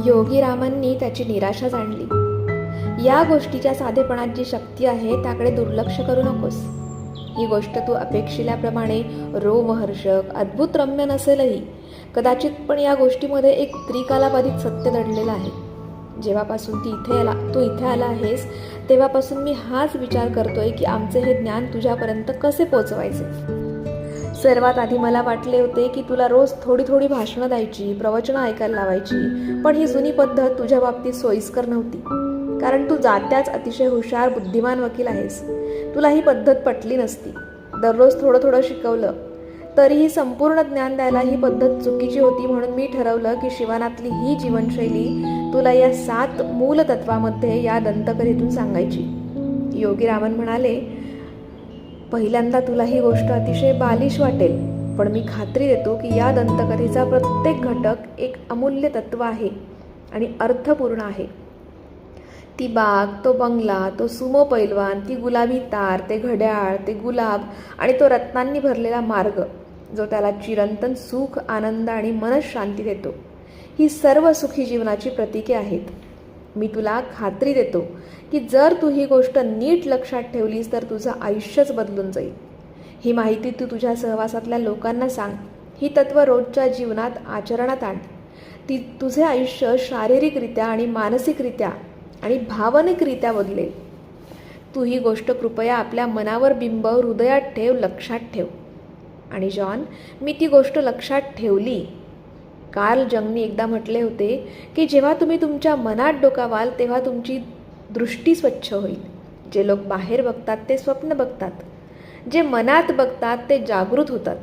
योगी रामांनी त्याची निराशा जाणली. या गोष्टीच्या साधेपणात जी शक्ती आहे त्याकडे दुर्लक्ष करू नकोस. ही गोष्ट तू अपेक्षिल्याप्रमाणे रोमहर्षक अद्भुत रम्य नसेलही कदाचित, पण या गोष्टीमध्ये एक त्रिकालाबाधित सत्य दडलेलं आहे. जेव्हापासून तू इथे आला आहेस तेव्हापासून मी हाच विचार करतोय की आमचे हे ज्ञान तुझ्यापर्यंत कसे पोचवायचे. सर्वात आधी मला वाटले होते की तुला रोज थोडी थोडी भाषणं द्यायची, प्रवचनं ऐकायला लावायची, पण ही जुनी पद्धत तुझ्या बाबतीत सोयीस्कर नव्हती. कारण तू जात्याच अतिशय हुशार बुद्धिमान वकील आहेस. तुला ही पद्धत पटली नसती. दररोज थोडं थोडं शिकवलं तरीही संपूर्ण ज्ञान द्यायला ही पद्धत चुकीची होती. म्हणून मी ठरवलं की शिवानातली ही जीवनशैली तुला या 7 मूलतत्वामध्ये या दंतकथेतून सांगायची. योगी रामन म्हणाले, पहिल्यांदा तुला ही गोष्ट अतिशय बालिश वाटेल, पण मी खात्री देतो की या दंतकथेचा प्रत्येक घटक एक अमूल्य तत्व आहे आणि अर्थपूर्ण आहे. ती बाग, तो बंगला, तो सुमो पैलवान, ती गुलाबी तार, ते घड्याळ, ते गुलाब आणि तो रत्नांनी भरलेला मार्ग जो त्याला चिरंतन सुख, आनंद आणि मनःशांती देतो, ही सर्व सुखी जीवनाची प्रतीके आहेत. मी तुला खात्री देतो की जर तू ही गोष्ट नीट लक्षात ठेवलीस तर तुझं आयुष्यच बदलून जाईल. ही माहिती तू तुझ्या सहवासातल्या लोकांना सांग. ही तत्त्व रोजच्या जीवनात आचरणात आण. ती तुझे आयुष्य शारीरिकरित्या आणि मानसिकरित्या आणि भावनिकरित्या बदलेल. तू ही गोष्ट कृपया आपल्या मनावर बिंबव, हृदयात ठेव, लक्षात ठेव. आणि जॉन, मी ती गोष्ट लक्षात ठेवली. कार्ल जंगनी एकदा म्हटले होते की जेव्हा तुम्ही तुमच्या मनात डोकावाल तेव्हा तुमची दृष्टी स्वच्छ होईल. जे लोक बाहेर बघतात ते स्वप्न बघतात, जे मनात बघतात ते जागृत होतात.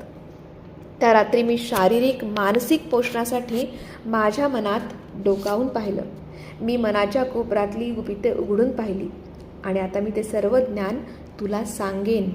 त्या रात्री मी शारीरिक मानसिक पोषणासाठी माझ्या मनात डोकावून पाहिलं. मी मनाच्या कोपऱ्यातली गुपिते उघडून पाहिली आणि आता मी ते सर्व ज्ञान तुला सांगेन.